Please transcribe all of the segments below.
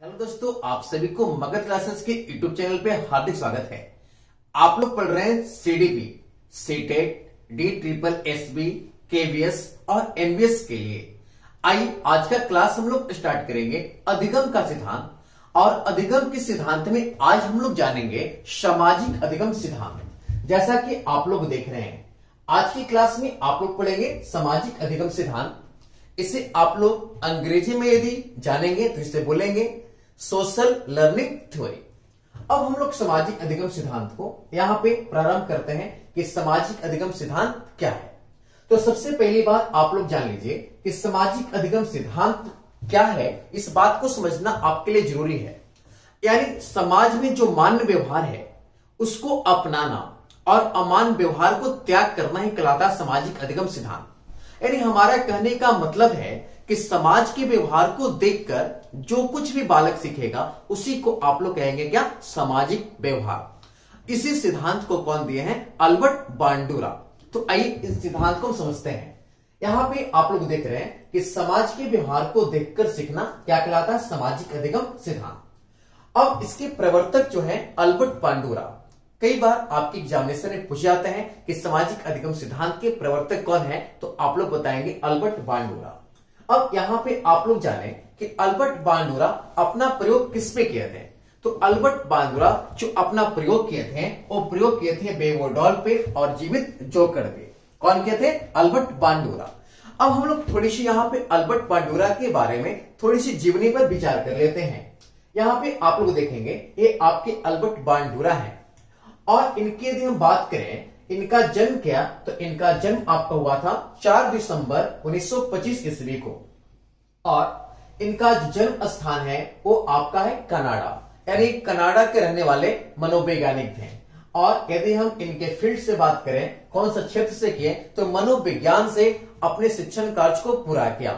Hello दोस्तों, आप सभी को मगध क्लासेस के यूट्यूब चैनल पे हार्दिक स्वागत है। आप लोग पढ़ रहे हैं सीडीपी, सीटेट, DSSB, KVS और NVS के लिए। आइए आज का क्लास हम लोग स्टार्ट करेंगे अधिगम का सिद्धांत। और अधिगम के सिद्धांत में आज हम लोग जानेंगे सामाजिक अधिगम सिद्धांत। जैसा कि आप लोग देख रहे हैं, आज की क्लास में आप लोग पढ़ेंगे सामाजिक अधिगम सिद्धांत। इसे आप लोग अंग्रेजी में यदि जानेंगे तो इसे बोलेंगे सोशल लर्निंग थ्योरी। अब हम लोग सामाजिक अधिगम सिद्धांत को यहां पे प्रारंभ करते हैं कि सामाजिक अधिगम सिद्धांत क्या है। तो सबसे पहली बात आप लोग जान लीजिए कि सामाजिक अधिगम सिद्धांत क्या है। इस बात को समझना आपके लिए जरूरी है। यानी समाज में जो मान्य व्यवहार है उसको अपनाना और अमान्य व्यवहार को त्याग करना ही कहलाता है सामाजिक अधिगम सिद्धांत। यानी हमारा कहने का मतलब है कि समाज के व्यवहार को देखकर जो कुछ भी बालक सीखेगा उसी को आप लोग कहेंगे क्या? सामाजिक व्यवहार। इसी सिद्धांत को कौन दिए हैं? अल्बर्ट बांडुरा। तो आइए इस सिद्धांत को समझते हैं। यहां पे आप लोग देख रहे हैं कि समाज के व्यवहार को देखकर सीखना क्या कहलाता है? सामाजिक अधिगम सिद्धांत। अब इसके प्रवर्तक जो है अल्बर्ट बांडुरा। कई बार आपके एग्जामिनेशन में पूछे जाते हैं कि सामाजिक अधिगम सिद्धांत के प्रवर्तक कौन है, तो आप लोग बताएंगे अल्बर्ट बांडुरा। अब यहां पे आप लोग जाने कि अल्बर्ट बांडुरा अपना प्रयोग किस पे किए थे। तो अल्बर्ट बांडुरा जो अपना प्रयोग किए थे वो प्रयोग किए थे बेवोडॉल पे और जीवित जोकर पे। कौन किए थे? अल्बर्ट बांडुरा। अब हम लोग थोड़ी सी यहाँ पे अल्बर्ट बांडुरा के बारे में थोड़ी सी जीवनी पर विचार कर लेते हैं। यहाँ पे आप लोग देखेंगे ये आपके अल्बर्ट बांडुरा है। और इनकी यदि हम बात करें, इनका जन्म क्या, तो इनका जन्म आपका हुआ था 4 दिसंबर 1925 ईस्वी को। और इनका जो जन्म स्थान है वो आपका है कनाडा। यानी कनाडा के रहने वाले मनोवैज्ञानिक थे। और यदि हम इनके फील्ड से बात करें, कौन सा क्षेत्र से किए, तो मनोविज्ञान से अपने शिक्षण कार्य को पूरा किया।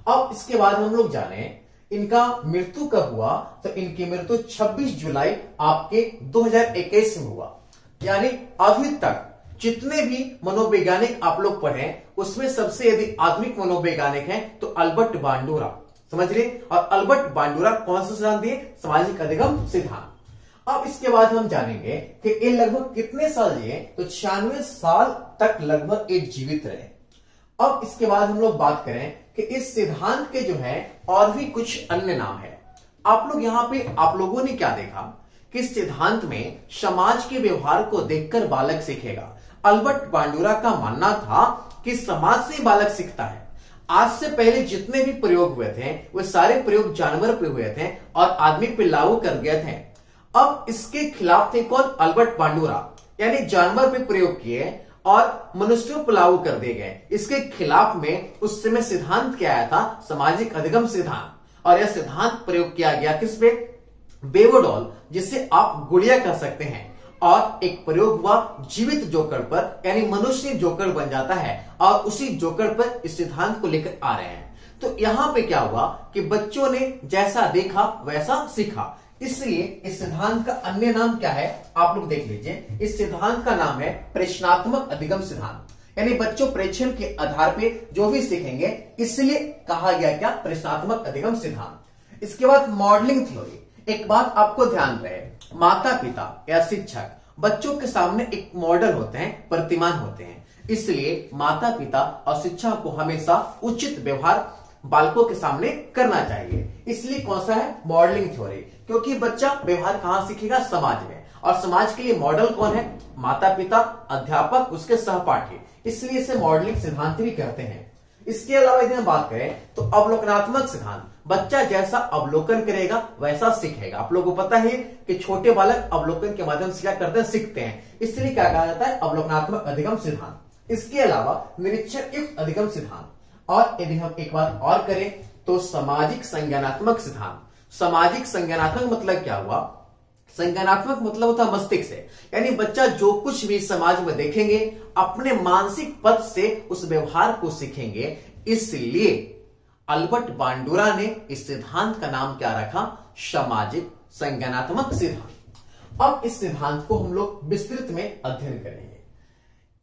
अब इसके बाद हम लोग जाने इनका मृत्यु कब हुआ, तो इनकी मृत्यु 26 जुलाई आपके 2021 में हुआ। यानी अभी तक जितने भी मनोवैज्ञानिक आप लोग पढ़े उसमें सबसे यदि आधुनिक मनोवैज्ञानिक हैं तो अल्बर्ट बांडुरा। समझ रहे? और अल्बर्ट बांडुरा कौन सा सिद्धांत दिए? सामाजिक अधिगम सिद्धांत। अब इसके बाद हम जानेंगे कि ये लगभग कितने साल जिए, तो 96 साल तक लगभग एक जीवित रहे। अब इसके बाद हम लोग बात करें कि इस सिद्धांत के जो है और भी कुछ अन्य नाम है। आप लोग यहाँ पे आप लोगों ने क्या देखा कि इस सिद्धांत में समाज के व्यवहार को देखकर बालक सीखेगा। अल्बर्ट बांडुरा का मानना था कि समाज से बालक सीखता है। आज से पहले जितने भी प्रयोग हुए थे वे सारे प्रयोग जानवर पे हुए थे और आदमी पे लागू कर गए थे। अब इसके खिलाफ थे कौन? अल्बर्ट बांडुरा। यानी जानवर पे प्रयोग किए और मनुष्यों पर लागू कर दिए गए। इसके खिलाफ में उस समय सिद्धांत क्या आया था? सामाजिक अधिगम सिद्धांत। और यह सिद्धांत प्रयोग किया गया किस पे? बेवोडॉल, जिसे आप गुड़िया कह सकते हैं। और एक प्रयोग हुआ जीवित जोकर पर, यानी मनुष्य जोकर बन जाता है और उसी जोकर पर इस सिद्धांत को लेकर आ रहे हैं। तो यहां पे क्या हुआ कि बच्चों ने जैसा देखा वैसा सीखा। इसलिए इस सिद्धांत का अन्य नाम क्या है आप लोग देख लीजिए। इस सिद्धांत का नाम है प्रेक्षणात्मक अधिगम सिद्धांत। यानी बच्चों प्रेक्षण के आधार पे जो भी सीखेंगे, इसलिए कहा गया क्या? प्रेक्षणात्मक अधिगम सिद्धांत। इसके बाद मॉडलिंग थ्योरी। एक बात आपको ध्यान रहे, माता पिता या शिक्षक बच्चों के सामने एक मॉडल होते हैं, प्रतिमान होते हैं। इसलिए माता पिता और शिक्षक को हमेशा उचित व्यवहार बालकों के सामने करना चाहिए। इसलिए कौन सा है? Modelling theory. क्योंकि बच्चा व्यवहार कहां सीखेगा? समाज में। और समाज के लिए मॉडल कौन है? माता पिता, अध्यापक, उसके सहपाठी। इसलिए इसे मॉडलिंग सिद्धांत भी कहते हैं। इसके अलावा यदि हम बात करें तो अवलोकनात्मक सिद्धांत। बच्चा जैसा अवलोकन करेगा वैसा सीखेगा। आप लोगों को पता है कि छोटे बालक अवलोकन के माध्यम से क्या करते हैं? सीखते हैं। इसलिए क्या कहा जाता है? अवलोकनात्मक अधिगम सिद्धांत। इसके अलावा निरीक्षण युक्त अधिगम सिद्धांत। और यदि हम एक बात और करें तो सामाजिक संज्ञानात्मक सिद्धांत। सामाजिक संज्ञानात्मक मतलब क्या हुआ? संज्ञानात्मक मतलब होता है मस्तिष्क से। यानी बच्चा जो कुछ भी समाज में देखेंगे अपने मानसिक पद से उस व्यवहार को सीखेंगे। इसलिए अल्बर्ट बांडुरा ने इस सिद्धांत का नाम क्या रखा? सामाजिक संज्ञानात्मक सिद्धांत। अब इस सिद्धांत को हम लोग विस्तृत में अध्ययन करेंगे।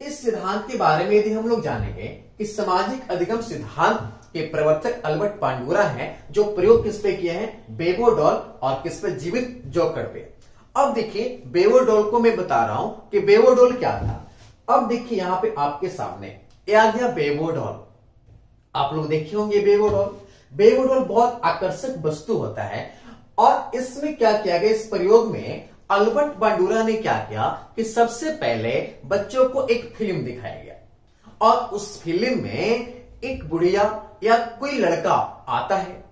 इस सिद्धांत के बारे में यदि हम लोग जानेंगे कि सामाजिक अधिगम सिद्धांत के प्रवर्तक अल्बर्ट बांडुरा हैं, जो प्रयोग किस पे किए हैं, बेबो डॉल और किस पे, जीवित जोकर पे। अब देखिए बेबो डॉल को मैं बता रहा हूं कि बेबो डॉल क्या था। अब देखिए यहां पे आपके सामने ये आ गया बेबो डॉल। आप लोग देखे होंगे बेबो डॉल। बेबो डॉल बहुत आकर्षक वस्तु होता है और इसमें क्या किया गया, इस प्रयोग में अल्बर्ट बांडुरा ने क्या किया कि सबसे पहले बच्चों को एक फिल्म दिखाया गया और उस फिल्म में एक बुढ़िया या कोई लड़का आता है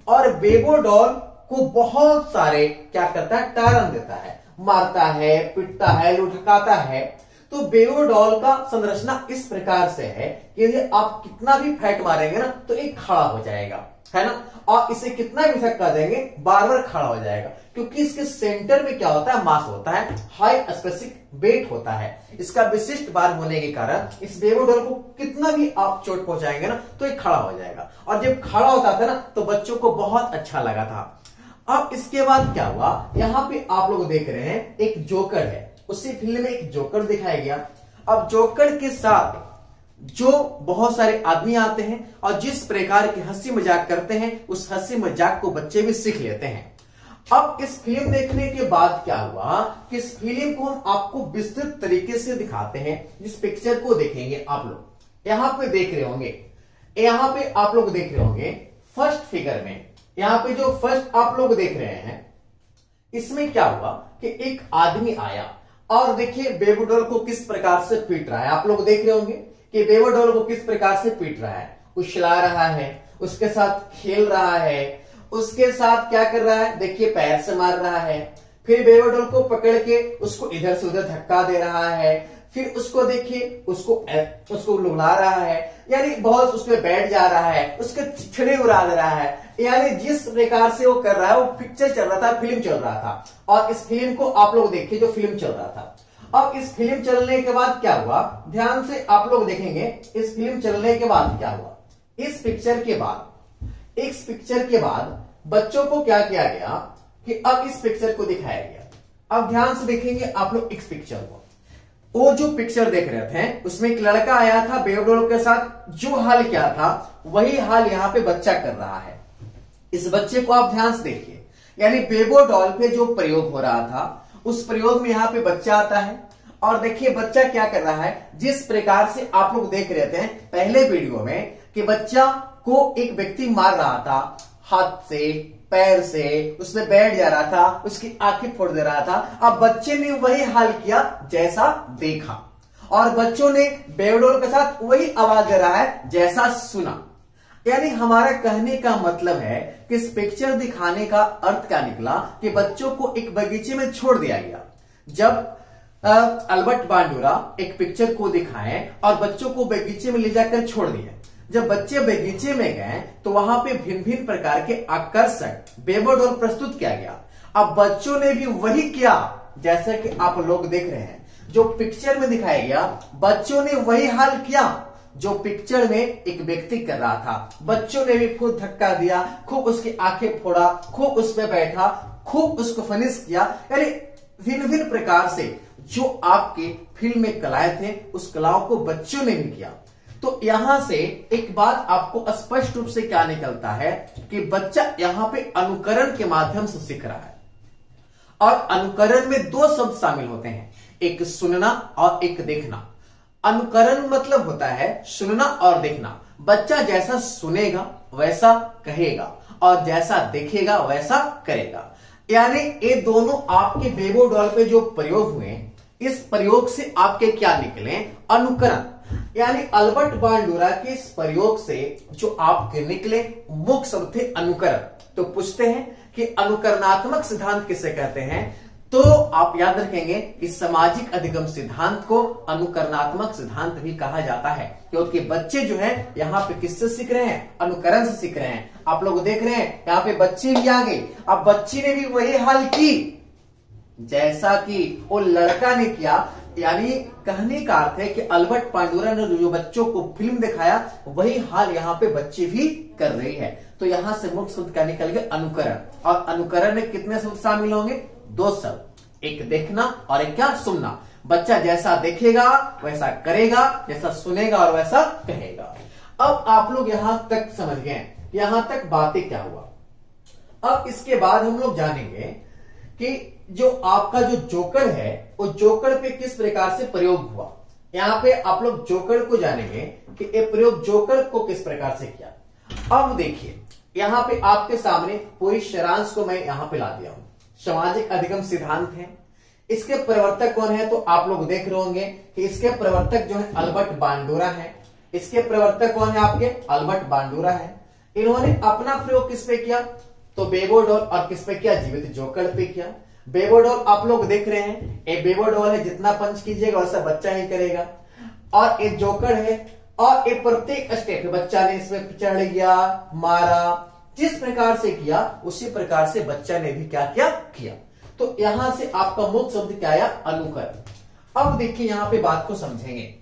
और बेबो डॉल को बहुत सारे क्या करता है, टारन देता है, मारता है, पिटता है, लुढ़काता है। तो बेबो डॉल का संरचना इस प्रकार से है कि यदि आप कितना भी फैट मारेंगे ना तो एक खड़ा हो जाएगा, है ना, और इसे कितना भी धक्का देंगे बार बार खड़ा हो जाएगा, क्योंकि इसके सेंटर में क्या होता है, मास होता है, हाई स्पेसिफिक वेट होता है। इसका विशिष्ट भार होने के कारण इस बेबो डॉल को कितना भी आप चोट पहुंचाएंगे ना तो ये खड़ा हो जाएगा। और जब खड़ा होता था ना तो बच्चों को बहुत अच्छा लगा था। अब इसके बाद क्या हुआ, यहां पे आप लोग देख रहे हैं एक जोकर है, उसी फिल्म में एक जोकर दिखाया गया। अब जोकर के साथ जो बहुत सारे आदमी आते हैं और जिस प्रकार की हंसी मजाक करते हैं, उस हंसी मजाक को बच्चे भी सीख लेते हैं। अब इस फिल्म देखने के बाद क्या हुआ कि इस फिल्म को हम आपको विस्तृत तरीके से दिखाते हैं। जिस पिक्चर को देखेंगे आप लोग यहां पे देख रहे होंगे, यहां पे आप लोग देख रहे होंगे फर्स्ट फिगर में, यहां पे जो फर्स्ट आप लोग देख रहे हैं, इसमें क्या हुआ कि एक आदमी आया और देखिए बेबो डॉल को किस प्रकार से पीट रहा है। आप लोग देख रहे होंगे कि बेबो डॉल को किस प्रकार से पीट रहा है, उछला रहा है, उसके साथ खेल रहा है, उसके साथ क्या कर रहा है, देखिए पैर से मार रहा है, फिर बेबो डॉल को पकड़ के उसको इधर से उधर धक्का दे रहा है, फिर उसको देखिए उसको लुढ़ा रहा है, यानी बहुत उसमें बैठ जा रहा है, उसके चिथड़े उड़ा दे रहा है। यानी जिस प्रकार से वो कर रहा है, वो पिक्चर चल रहा था, फिल्म चल रहा था। और इस फिल्म को आप लोग देखिए जो फिल्म चल रहा था। अब इस फिल्म चलने के बाद क्या हुआ, ध्यान से आप लोग देखेंगे, इस फिल्म चलने के बाद क्या हुआ, इस पिक्चर के बाद बच्चों को क्या किया गया कि अब इस पिक्चर को दिखाया गया। अब ध्यान से देखेंगे आप लोग इस पिक्चर को, वो जो पिक्चर देख रहे थे उसमें एक लड़का आया था बेबो डॉल के साथ, जो हाल क्या था वही हाल यहां पे बच्चा कर रहा है। इस बच्चे को आप ध्यान से देखिए, यानी बेबो डॉल पे जो प्रयोग हो रहा था उस प्रयोग में यहां पे बच्चा आता है और देखिए बच्चा क्या कर रहा है, जिस प्रकार से आप लोग देख रहे थे पहले वीडियो में कि बच्चा को एक व्यक्ति मार रहा था, हाथ से, पैर से, उसमें बैठ जा रहा था, उसकी आंखें फोड़ दे रहा था। अब बच्चे ने वही हाल किया जैसा देखा और बच्चों ने बेबो डॉल के साथ वही आवाज दे रहा है जैसा सुना। यानी हमारा कहने का मतलब है कि इस पिक्चर दिखाने का अर्थ क्या निकला कि बच्चों को एक बगीचे में छोड़ दिया गया। जब अल्बर्ट बांडुरा एक पिक्चर को दिखाएं और बच्चों को बगीचे में ले जाकर छोड़ दिए, जब बच्चे बगीचे में गए तो वहां पे भिन्न भिन्न प्रकार के आकर्षक बेबो डॉल प्रस्तुत किया गया। अब बच्चों ने भी वही किया जैसा कि आप लोग देख रहे हैं, जो पिक्चर में दिखाया गया, बच्चों ने वही हाल किया जो पिक्चर में एक व्यक्ति कर रहा था। बच्चों ने भी खूब धक्का दिया, खूब उसकी आंखें फोड़ा, खूब उसमें बैठा, खूब उसको फिनिश किया। यानी भिन्न भिन्न प्रकार से जो आपके फिल्म में कलाएं थे उस कलाओं को बच्चों ने भी किया। तो यहां से एक बात आपको स्पष्ट रूप से क्या निकलता है कि बच्चा यहां पे अनुकरण के माध्यम से सीख रहा है। और अनुकरण में दो शब्द शामिल होते हैं, एक सुनना और एक देखना। अनुकरण मतलब होता है सुनना और देखना। बच्चा जैसा सुनेगा वैसा कहेगा और जैसा देखेगा वैसा करेगा। यानी ये दोनों आपके बेबो डॉल पे जो प्रयोग हुए, इस प्रयोग से आपके क्या निकले, अनुकरण। यानी अल्बर्ट बांडुरा के इस प्रयोग से जो आपके निकले मुख्य शब्द थे अनुकरण। तो पूछते हैं कि अनुकरणात्मक सिद्धांत किसे कहते हैं, तो आप याद रखेंगे कि सामाजिक अधिगम सिद्धांत को अनुकरणात्मक सिद्धांत भी कहा जाता है, क्योंकि बच्चे जो है यहाँ पे किससे सीख रहे हैं, अनुकरण से सीख रहे हैं। आप लोग देख रहे हैं यहाँ पे बच्चे भी आ गए। अब बच्ची ने भी वही हाल की जैसा कि वो लड़का ने किया। यानी कहने का अर्थ है कि अल्बर्ट बांडुरा ने जो बच्चों को फिल्म दिखाया वही हाल यहाँ पे बच्चे भी कर रही है। तो यहां से मुख्य शब्द क्या निकल गया, अनुकरण। और अनुकरण में कितने शब्द शामिल होंगे, दो शब्द, एक देखना और एक क्या, सुनना। बच्चा जैसा देखेगा वैसा करेगा, जैसा सुनेगा और वैसा कहेगा। अब आप लोग यहां तक समझ गए, यहां तक बातें क्या हुआ। अब इसके बाद हम लोग जानेंगे कि जो आपका जो जोकर है वो जोकर पे किस प्रकार से प्रयोग हुआ। यहां पे आप लोग जोकर को जानेंगे कि ये प्रयोग जोकर को किस प्रकार से किया। अब देखिए यहां पे आपके सामने पूरी सारांश को मैं यहां पे ला दिया हूं। सामाजिक अधिगम सिद्धांत है, इसके प्रवर्तक कौन है तो आप लोग देख रहे होंगे कि इसके प्रवर्तक जो है अल्बर्ट बांडूरा है। इसके प्रवर्तक कौन है आपके, अल्बर्ट बांडूरा है। इन्होंने अपना प्रयोग किस पे किया तो बेबोडोल, और किस पे किया, जीवित जोकर पे किया। बेबोडोल आप लोग देख रहे हैं, ये बेबोडोल है, जितना पंच कीजिएगा वैसा बच्चा ही करेगा। और ये जोकर है, और ये प्रत्येक स्टेप बच्चा ने इसमें चढ़ गया, मारा, जिस प्रकार से किया उसी प्रकार से बच्चा ने भी क्या किया। तो यहां से आपका मुख्य शब्द क्या आया, अनुकरण। अब देखिए यहां पे बात को समझेंगे।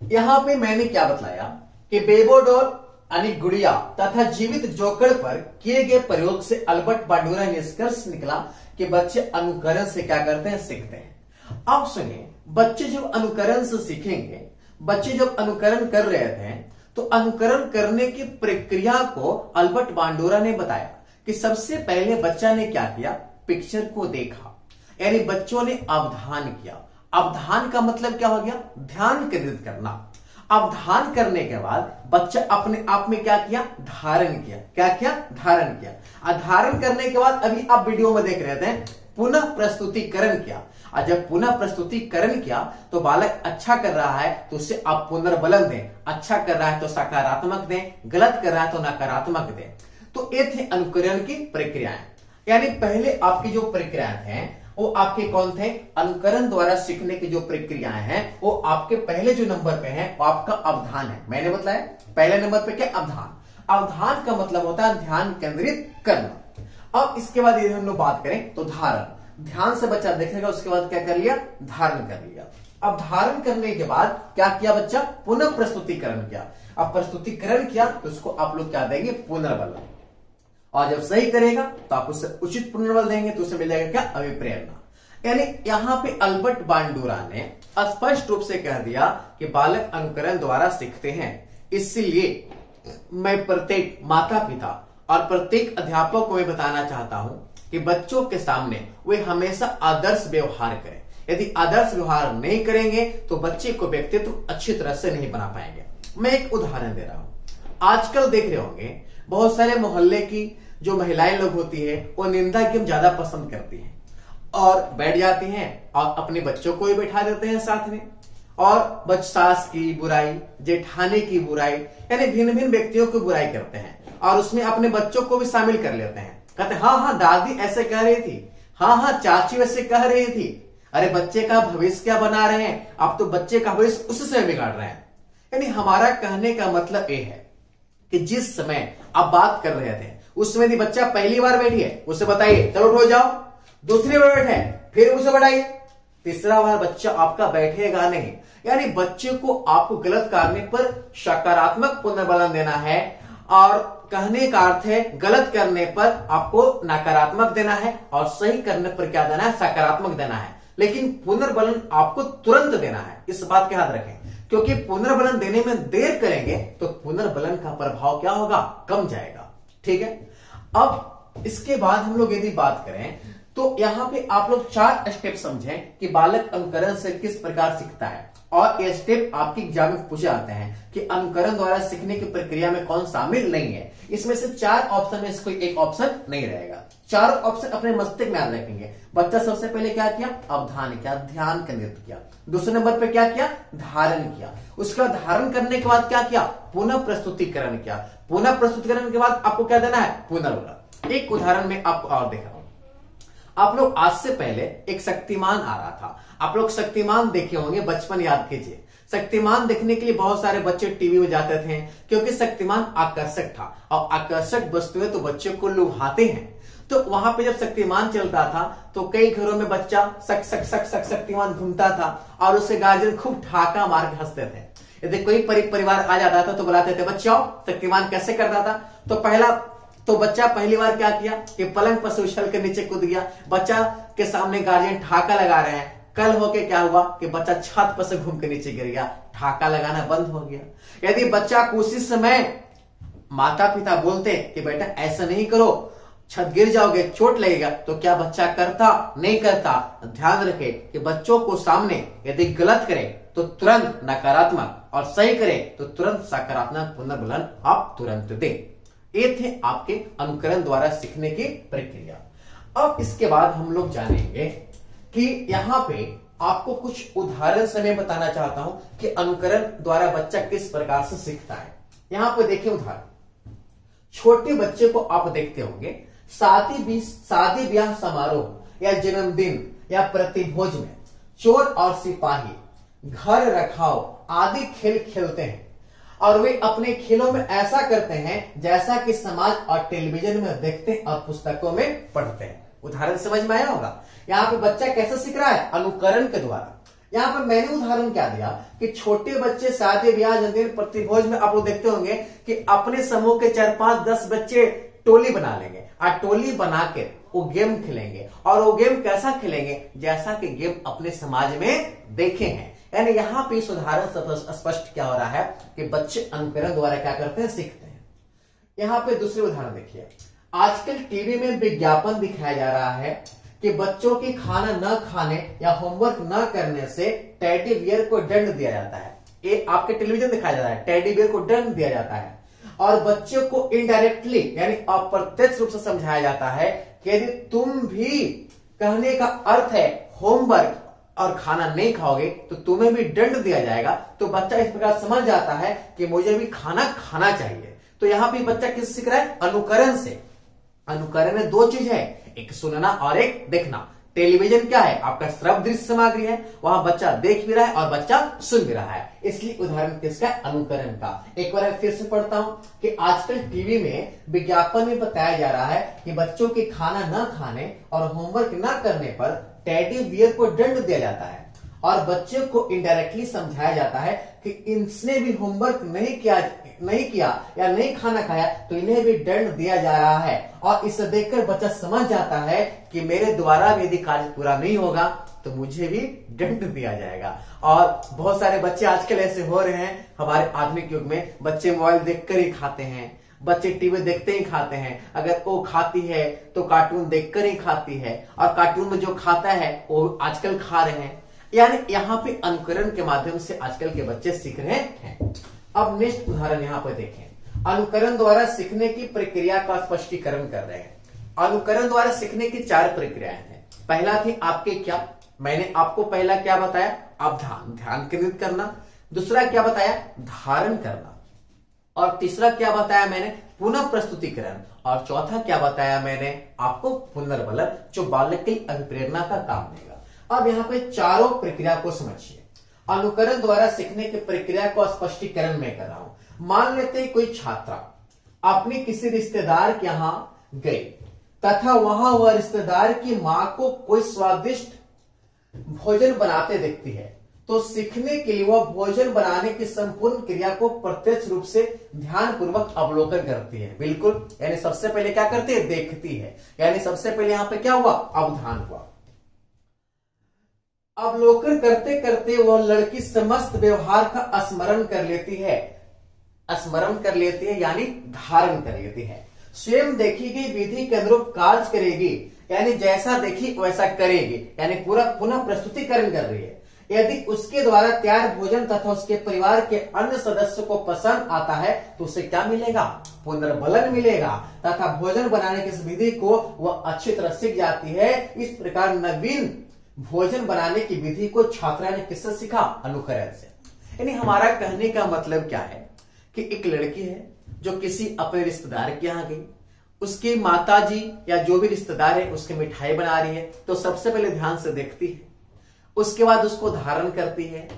यहां पे मैंने क्या बतलाया कि बेबोडोल यानी गुड़िया तथा जीवित जोकर पर किए गए प्रयोग से अल्बर्ट बांडूरा निष्कर्ष निकला कि बच्चे अनुकरण से क्या करते हैं, सीखते हैं। अब सुनिए, बच्चे जब अनुकरण से सीखेंगे, बच्चे जब अनुकरण कर रहे थे तो अनुकरण करने की प्रक्रिया को अल्बर्ट बांडूरा ने बताया कि सबसे पहले बच्चा ने क्या किया, पिक्चर को देखा, यानी बच्चों ने अवधान किया। अवधान का मतलब क्या हो गया, ध्यान केंद्रित करना। अवधान करने के बाद बच्चा अपने आप में क्या किया, धारण किया। क्या किया, धारण किया। धारण करने के बाद अभी आप वीडियो में देख रहे थे, पुनः प्रस्तुतिकरण किया। और जब पुनः प्रस्तुतिकरण किया तो बालक अच्छा कर रहा है तो उसे आप पुनर्बलन दें, अच्छा कर रहा है तो सकारात्मक दें, गलत कर रहा है तो नकारात्मक दें। तो ये थे अनुकरण की प्रक्रियाएं। यानी पहले आपकी जो प्रक्रियाएं हैं वो आपके कौन थे, अनुकरण द्वारा सीखने की जो प्रक्रियाएं हैं वो आपके पहले जो नंबर पे है वो आपका अवधान है। मैंने बताया पहले नंबर पे क्या, अवधान। अवधान का मतलब होता है ध्यान केंद्रित करना। अब इसके बाद यदि हम लोग बात करें तो धारण, ध्यान से बच्चा देखेगा, उसके बाद क्या कर लिया, धारण कर लिया। अब धारण करने के बाद क्या किया बच्चा, पुनः प्रस्तुतिकरण किया। अब प्रस्तुतिकरण किया तो उसको आप लोग क्या देंगे, पुनर्बल। और जब सही करेगा तो आप उससे उचित पुनर्बल देंगे तो उसे मिलेगा क्या, अभिप्रेरणा। यानी यहां पे अल्बर्ट बांडूरा ने स्पष्ट रूप से कह दिया कि बालक अनुकरण द्वारा सीखते हैं। इसलिए मैं प्रत्येक माता पिता और प्रत्येक अध्यापक को मैं बताना चाहता हूं कि बच्चों के सामने वे हमेशा आदर्श व्यवहार करें। यदि आदर्श व्यवहार नहीं करेंगे तो बच्चे को व्यक्तित्व अच्छी तरह से नहीं बना पाएंगे। मैं एक उदाहरण दे रहा हूं। आजकल देख रहे होंगे बहुत सारे मोहल्ले की जो महिलाएं लोग होती है वो निंदा गेम ज्यादा पसंद करती हैं और बैठ जाती हैं और अपने बच्चों को भी बैठा देते हैं साथ में, और सास की बुराई, जेठानी की बुराई, यानी भिन्न भिन्न व्यक्तियों की बुराई करते हैं और उसमें अपने बच्चों को भी शामिल कर लेते हैं। कहते हैं हाँ दादी ऐसे कह रही थी, हाँ चाची वैसे कह रही थी। अरे बच्चे का भविष्य क्या बना रहे हैं, आप तो बच्चे का भविष्य उससे बिगाड़ रहे हैं। यानी हमारा कहने का मतलब ये है कि जिस समय आप बात कर रहे थे उस समय यदि बच्चा पहली बार बैठी है उसे बताइए चलो उठ हो जाओ, दूसरी बार बैठे फिर उसे बढ़ाइए, तीसरा बार बच्चा आपका बैठेगा नहीं। यानी बच्चे को आपको गलत करने पर सकारात्मक पुनर्बलन देना है और कहने का अर्थ है गलत करने पर आपको नकारात्मक देना है और सही करने पर क्या देना है, सकारात्मक देना है। लेकिन पुनर्बलन आपको तुरंत देना है, इस बात का याद रखें, क्योंकि पुनर्बलन देने में देर करेंगे तो पुनर्बलन का प्रभाव क्या होगा, कम जाएगा। ठीक है। अब इसके बाद हम लोग यदि बात करें तो यहां पे आप लोग 4 स्टेप समझें कि बालक अनुकरण से किस प्रकार सीखता है। और ये स्टेप आपके एग्जाम में पूछे जाते हैं कि अनुकरण द्वारा सीखने की प्रक्रिया में कौन शामिल नहीं है। इसमें से 4 ऑप्शन में से कोई एक ऑप्शन नहीं रहेगा। 4 ऑप्शन अपने मस्तिष्क में याद रखेंगे। बच्चा सबसे पहले क्या किया, अवधान किया, ध्यान केंद्रित किया। दूसरे नंबर पे क्या किया, धारण किया। उसका धारण करने के बाद क्या किया, पुनः प्रस्तुतिकरण किया। पुनः प्रस्तुतिकरण के बाद आपको क्या देना है, पुनर्बलन। एक उदाहरण में आपको और देखा, आप लोग आज से पहले एक शक्तिमान आ रहा था, आप लोग शक्तिमान देखे होंगे, बचपन याद कीजिए। शक्तिमान देखने के लिए बहुत सारे बच्चे टीवी में जाते थे क्योंकि शक्तिमान आकर्षक था और आकर्षक वस्तुएं तो बच्चे को लुभाते हैं। तो वहां पे जब शक्तिमान चलता था तो कई घरों में बच्चा सक सक सक सक शक्तिमान घूमता था और उससे गार्जियन खूब ठाका मार के हंसते थे। यदि कोई परिवार आ जाता था तो बुलाते थे, बच्चों शक्तिमान कैसे करता था। तो बच्चा पहली बार क्या किया कि पलंग पर से उछल के नीचे कूद गया। बच्चा के सामने गार्जियन ठाका लगा रहे हैं, कल होके क्या हुआ कि बच्चा छत पर से घूम के नीचे गिर गया, ठाका लगाना बंद हो गया। यदि बच्चा को उसी समय माता पिता बोलते कि बेटा ऐसा नहीं करो, छत गिर जाओगे, चोट लगेगा, तो क्या बच्चा करता? नहीं करता। ध्यान रखे कि बच्चों को सामने यदि गलत करे तो तुरंत नकारात्मक और सही करे तो तुरंत सकारात्मक पुनर्बलन आप तुरंत दे। ये थे आपके अनुकरण द्वारा सीखने की प्रक्रिया। अब इसके बाद हम लोग जानेंगे कि यहाँ पे आपको कुछ उदाहरण से मैं बताना चाहता हूं कि अनुकरण द्वारा बच्चा किस प्रकार से सीखता है। यहां पे देखिए उदाहरण, छोटे बच्चे को आप देखते होंगे शादी ब्याह समारोह या जन्मदिन या प्रतिभोज में चोर और सिपाही, घर रखाव आदि खेल खेलते हैं और वे अपने खेलों में ऐसा करते हैं जैसा कि समाज और टेलीविजन में देखते हैं और पुस्तकों में पढ़ते हैं। उदाहरण समझ में आया होगा। यहाँ पे बच्चा कैसे सीख रहा है? अनुकरण के द्वारा। यहाँ पे मैंने उदाहरण क्या दिया कि छोटे बच्चे शादी ब्याह जन्मदिन प्रतिभोज में आप लोग देखते होंगे कि अपने समूह के 4, 5, 10 बच्चे टोली बना लेंगे और टोली बना के वो गेम खेलेंगे और वो गेम कैसा खेलेंगे जैसा कि गेम अपने समाज में देखे हैं। यानी यहाँ पे इस उदाहरण से स्पष्ट क्या हो रहा है कि बच्चे अनुकरण द्वारा क्या करते हैं? सीखते हैं। यहाँ पे दूसरे उदाहरण देखिए, आजकल टीवी में विज्ञापन दिखाया जा रहा है कि बच्चों की खाना न खाने या होमवर्क न करने से टेडी बियर को दंड दिया जाता है। ये आपके टेलीविजन दिखाया जा रहा है, टेडी बियर को दंड दिया जाता है और बच्चों को इनडायरेक्टली यानी अप्रत्यक्ष रूप से समझाया जाता है कि यदि तुम भी, कहने का अर्थ है होमवर्क और खाना नहीं खाओगे तो तुम्हें भी दंड दिया जाएगा। तो बच्चा इस प्रकार समझ जाता है कि मुझे भी खाना खाना चाहिए। तो यहां भी बच्चा किस सीख रहा है? अनुकरण से। अनुकरण में दो चीज है, एक सुनना और एक देखना। टेलीविजन क्या है? आपका श्रव्य दृश्य सामग्री है, वहां बच्चा देख भी रहा है और बच्चा सुन भी रहा है, इसलिए उदाहरण किसका? अनुकरण का। एक बार फिर से पढ़ता हूं कि आजकल टीवी में विज्ञापन में बताया जा रहा है कि बच्चों के खाना न खाने और होमवर्क न करने पर टेडी बियर को दंड दिया जाता है और बच्चे को इनडायरेक्टली समझाया जाता है कि इसने भी होमवर्क नहीं किया या नहीं खाना खाया तो इन्हें भी दंड दिया जा रहा है। और इसे देखकर बच्चा समझ जाता है कि मेरे द्वारा भी यदि कार्य पूरा नहीं होगा तो मुझे भी दंड दिया जाएगा। और बहुत सारे बच्चे आजकल ऐसे हो रहे हैं हमारे आधुनिक युग में, बच्चे मोबाइल देखकर ही खाते हैं, बच्चे टीवी देखते ही खाते हैं। अगर वो खाती है तो कार्टून देखकर ही खाती है और कार्टून में जो खाता है वो आजकल खा रहे हैं। यानी यहाँ पे अनुकरण के माध्यम से आजकल के बच्चे सीख रहे हैं। अब नेक्स्ट उदाहरण यहाँ पे देखें, अनुकरण द्वारा सीखने की प्रक्रिया का स्पष्टीकरण कर रहे हैं। अनुकरण द्वारा सीखने की 4 प्रक्रियाएं हैं। पहला थी आपके क्या, मैंने आपको पहला क्या बताया? आप ध्यान केंद्रित करना। दूसरा क्या बताया? धारण करना। और तीसरा क्या बताया मैंने? पुनः प्रस्तुतिकरण। और चौथा क्या बताया मैंने आपको? पुनर्बलन, जो बालक की अभिप्रेरणा का काम देगा। अब यहाँ पे चारों प्रक्रिया को समझिए। अनुकरण द्वारा सीखने की प्रक्रिया को स्पष्टीकरण में कर रहा हूं। मान लेते हैं कोई छात्रा अपने किसी रिश्तेदार के यहां गई तथा वहां वह रिश्तेदार की मां को कोई स्वादिष्ट भोजन बनाते देखती है, तो सीखने के लिए वह भोजन बनाने की संपूर्ण क्रिया को प्रत्यक्ष रूप से ध्यानपूर्वक अवलोकन करती है। बिल्कुल, यानी सबसे पहले क्या करती है? देखती है। यानी सबसे पहले यहां पे क्या हुआ? अवधान हुआ। अवलोकन करते करते वह लड़की समस्त व्यवहार का स्मरण कर लेती है। स्मरण कर लेती है यानी धारण कर लेती है। स्वयं देखी गई विधि के अनुरूप कार्य करेगी, यानी जैसा देखी वैसा करेगी, यानी पूरा पुनः प्रस्तुतिकरण कर रही है। यदि उसके द्वारा तैयार भोजन तथा उसके परिवार के अन्य सदस्यों को पसंद आता है तो उसे क्या मिलेगा? पुनर्बलन मिलेगा तथा भोजन बनाने की इस विधि को वह अच्छी तरह सीख जाती है। इस प्रकार नवीन भोजन बनाने की विधि को छात्रा ने किससे सीखा? अनुकरण से। यानी हमारा कहने का मतलब क्या है कि एक लड़की है जो किसी अपने रिश्तेदार के यहाँ गई, उसकी माताजी या जो भी रिश्तेदार है उसकी मिठाई बना रही है तो सबसे पहले ध्यान से देखती है, उसके बाद उसको धारण करती है,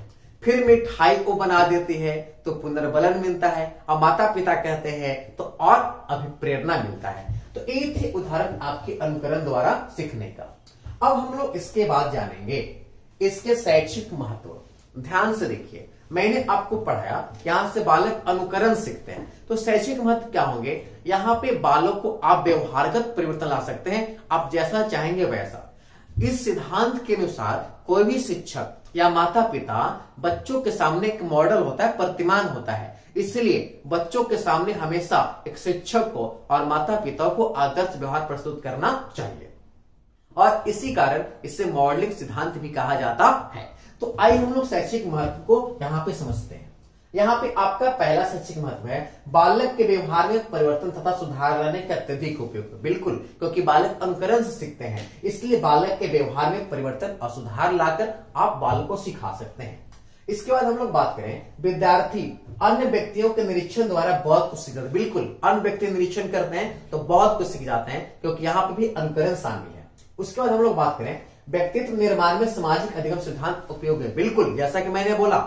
फिर मिठाई को बना देती है तो पुनर्बलन मिलता है और माता पिता कहते हैं तो और अभिप्रेरणा मिलता है। तो ये थे उदाहरण आपके अनुकरण द्वारा सीखने का। अब हम लोग इसके बाद जानेंगे इसके शैक्षिक महत्व। ध्यान से देखिए, मैंने आपको पढ़ाया यहां से बालक अनुकरण सीखते हैं, तो शैक्षिक महत्व क्या होंगे? यहाँ पे बालक को आप व्यवहारगत परिवर्तन ला सकते हैं, आप जैसा चाहेंगे वैसा। इस सिद्धांत के अनुसार कोई भी शिक्षक या माता पिता बच्चों के सामने एक मॉडल होता है, प्रतिमान होता है। इसलिए बच्चों के सामने हमेशा एक शिक्षक को और माता पिता को आदर्श व्यवहार प्रस्तुत करना चाहिए और इसी कारण इसे मॉडलिंग सिद्धांत भी कहा जाता है। तो आइए हम लोग शैक्षिक महत्व को यहाँ पे समझते हैं। यहाँ पे आपका पहला शैक्षिक महत्व है बालक के व्यवहार में परिवर्तन तथा सुधार लाने का अत्यधिक उपयोग। बिल्कुल, क्योंकि बालक अनुकरण से सीखते हैं, इसलिए बालक के व्यवहार में परिवर्तन और सुधार लाकर आप बालक को सिखा सकते हैं। इसके बाद हम लोग बात करें विद्यार्थी अन्य व्यक्तियों के निरीक्षण द्वारा बहुत कुछ सीख जाते हैं। बिल्कुल, अन्य व्यक्ति निरीक्षण करते हैं तो बहुत कुछ सीख जाते हैं, क्योंकि यहाँ पे भी अनुकरण शामिल है। उसके बाद हम लोग बात करें व्यक्तित्व निर्माण में सामाजिक अधिगम सिद्धांत उपयोग है। बिल्कुल, जैसा कि मैंने बोला,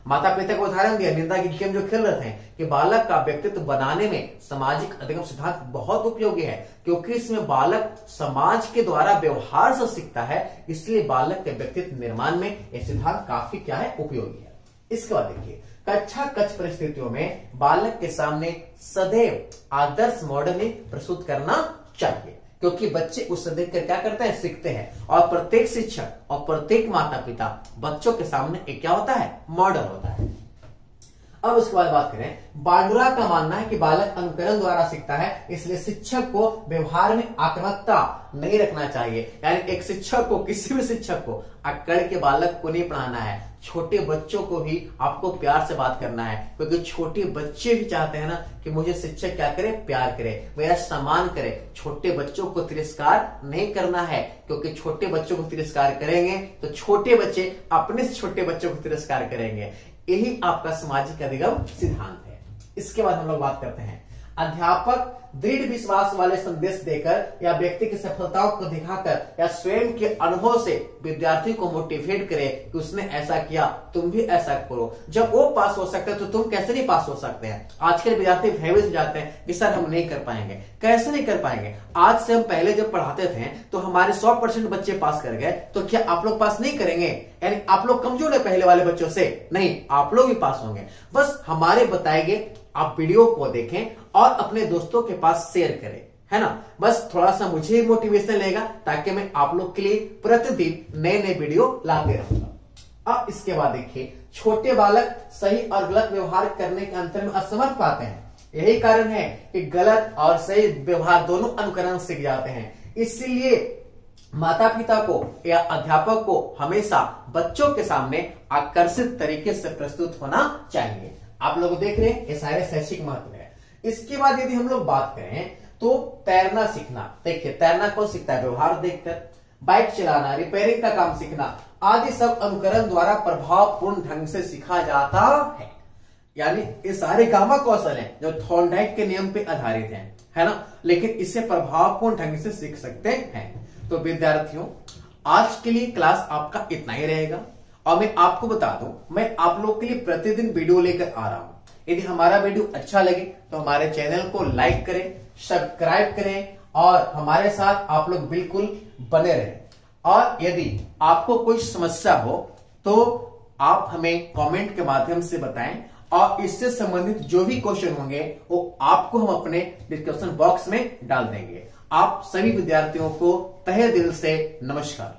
माता पिता को उदाहरण दिया, निंदा की गेम जो खेल रहे थे, कि बालक का व्यक्तित्व बनाने में सामाजिक अधिगम सिद्धांत बहुत उपयोगी है, क्योंकि इसमें बालक समाज के द्वारा व्यवहार से सीखता है, इसलिए बालक के व्यक्तित्व निर्माण में यह सिद्धांत काफी क्या है, उपयोगी है। इसके बाद देखिए कक्षा कक्ष परिस्थितियों में बालक के सामने सदैव आदर्श मॉडल प्रस्तुत करना चाहिए, क्योंकि बच्चे उससे देखकर क्या करते हैं, सीखते हैं। और प्रत्येक शिक्षक और प्रत्येक माता पिता बच्चों के सामने एक क्या होता है, मॉडल होता है। अब उसके बाद बात करें, बांडुरा का मानना है कि बालक अनुकरण द्वारा सीखता है, इसलिए शिक्षक को व्यवहार में आक्रामकता नहीं रखना चाहिए। यानी एक शिक्षक को, किसी भी शिक्षक को अकड़ के बालक को नहीं पढ़ाना है। छोटे बच्चों को भी आपको प्यार से बात करना है, क्योंकि छोटे बच्चे भी चाहते हैं ना कि मुझे शिक्षक क्या करे, प्यार करे, मेरा सम्मान करे। छोटे बच्चों को तिरस्कार नहीं करना है, क्योंकि छोटे बच्चों को तिरस्कार करेंगे तो छोटे बच्चे अपने छोटे बच्चों को तिरस्कार करेंगे। यही आपका सामाजिक अधिगम सिद्धांत है। इसके बाद हम लोग बात करते हैं अध्यापक दृढ़ विश्वास वाले संदेश देकर या व्यक्ति की सफलताओं को दिखाकर या स्वयं के अनुभव से विद्यार्थी को मोटिवेट करे कि उसने ऐसा किया, तुम भी ऐसा करो। जब वो पास हो सकते हैं तो तुम कैसे नहीं पास हो सकते हैं। आज के विद्यार्थी भयभीत हो जाते हैं कि सर हम नहीं कर पाएंगे। कैसे नहीं कर पाएंगे? आज से हम पहले जब पढ़ाते थे तो हमारे 100% बच्चे पास कर गए, तो क्या आप लोग पास नहीं करेंगे? यानी आप लोग कमजोर है पहले वाले बच्चों से? नहीं, आप लोग भी पास होंगे। बस हमारे बताए गए आप वीडियो को देखें और अपने दोस्तों के पास शेयर करें, है ना। बस थोड़ा सा मुझे मोटिवेशन लेगा, ताकि मैं आप लोग के लिए प्रतिदिन नए नए वीडियो लाते रहूंगा। अब इसके बाद देखिए छोटे बालक सही और गलत व्यवहार करने के अंतर में असमर्थ पाते हैं। यही कारण है कि गलत और सही व्यवहार दोनों अनुकरण सीख जाते हैं। इसलिए माता पिता को या अध्यापक को हमेशा बच्चों के सामने आकर्षित तरीके से प्रस्तुत होना चाहिए। आप लोग देख रहे हैं ये सारे शैक्षिक महत्व है। इसके बाद यदि हम लोग बात करें तो तैरना सीखना। देखिए तैरना कौन सीखता है? व्यवहार देखकर। बाइक चलाना, रिपेयरिंग का काम सीखना आदि सब अनुकरण द्वारा प्रभावपूर्ण ढंग से सीखा जाता है। यानी ये सारे गामा कौशल हैं जो थॉर्नडाइक के नियम पे आधारित हैं, है ना। लेकिन इसे प्रभावपूर्ण ढंग से सीख सकते हैं। तो विद्यार्थियों आज के लिए क्लास आपका इतना ही रहेगा। और मैं आपको बता दूं, मैं आप लोग के लिए प्रतिदिन वीडियो लेकर आ रहा हूं। यदि हमारा वीडियो अच्छा लगे तो हमारे चैनल को लाइक करें, सब्सक्राइब करें और हमारे साथ आप लोग बिल्कुल बने रहें। और यदि आपको कोई समस्या हो तो आप हमें कमेंट के माध्यम से बताएं और इससे संबंधित जो भी क्वेश्चन होंगे वो आपको हम अपने डिस्क्रिप्शन बॉक्स में डाल देंगे। आप सभी विद्यार्थियों को तहे दिल से नमस्कार।